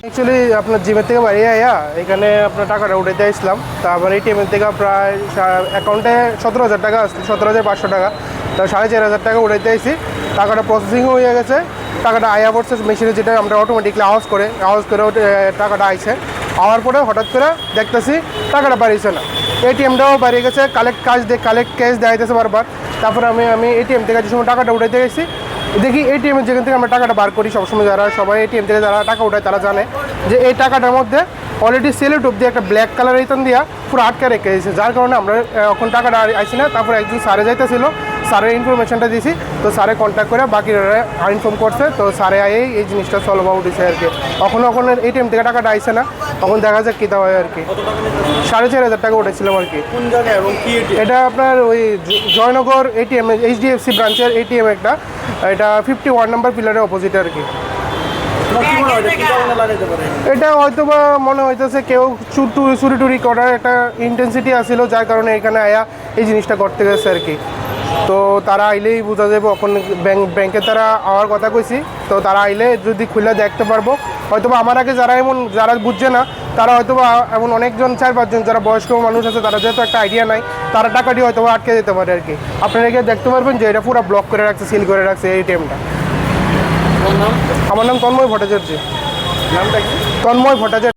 Actually আপনার জিমের থেকে বাড়ি আয়া এখানে আপনার টাকাটা উঠাইতে আসলাম। তারপর এটিএমের থেকে প্রায় অ্যাকাউন্টে 17,000 টাকা আসছে, 17,500 টাকা। তা 4,500 টাকা উঠাইতে আসছি। টাকাটা প্রসেসিংও হয়ে গেছে, টাকাটা আয়া পড়ছে মেশিনে, যেটা আমরা অটোমেটিকলি আওয়াজ করে টাকাটা আইছে। আওয়ার পরে হঠাৎ করে দেখতেছি টাকাটা বাড়িয়েছে না, এটিএমটাও বাড়িয়ে গেছে। কালেক্ট ক্যাশ দেখাইতেছে বারবার। তারপরে আমি এটিএম থেকে যে সময় টাকাটা উঠাইতে গেছি, দেখি এটিএমের যেখান থেকে আমরা টাকাটা বার করি সবসময়, সবাই এটিএম থেকে যারা টাকা উঠায় তারা জানে যে এই টাকাটার মধ্যে অলরেডি সেলোটেপ দিয়ে একটা ব্ল্যাক কালার ইতন দিয়া পুরো আটকে রেখে দিয়েছে, যার কারণে আমরা এখন টাকাটা আইসি না। তারপরে একজন স্যারে যাইতেছিল, স্যারের ইনফরমেশনটা দিয়েছি, তো স্যারে কন্ট্যাক্ট করে বাকিরা ইনফর্ম করছে। তো স্যারে আয়েই এই জিনিসটা সলভ আউট হয়েছে আর কি। কখনো এটিএম থেকে টাকাটা আইসে না, তখন দেখা যাক কী হয় আর কি। 4,500 টাকা উঠেছিলাম আর কি। কোন জায়গায় এবং কি এটা আপনার ওই জয়নগর এটিএম, এইচডিএফসি ব্রাঞ্চের এটিএম একটা, এটা 51 নম্বর পিলারের অপোজিটে আর কি। এটা হয়তো বা মনে হইতেছে কেউ চুরি টুরি করার একটা ইন্টেন্সিটি আসছিল, যার কারণে এখানে আয়া এই জিনিসটা করতে গেছে আর কি। তো তারা আইলেই বোঝা যাবে, ওখান ব্যাংকে তারা আওয়ার কথা কইছি, তো তারা আইলে যদি খুলে দেখতে পারবো। হয়তোবা আমার আগে যারা বুঝছে না, তারা হয়তোবা এমন অনেকজন 4-5 জন যারা বয়স্ক মানুষ আছে, তারা যেহেতু একটা আইডিয়া নাই, তারা টাকাটি হয়তো আটকে যেতে পারে আর কি। আপনারা গিয়ে দেখতে পারবেন যে এটা পুরো ব্লক করে রাখছে, সিল করে রাখছে এই এটিএমটা। আমার নাম তন্ময় ভট্টাচার্য। নামটা কি? তন্ময় ভট্টাচার্য।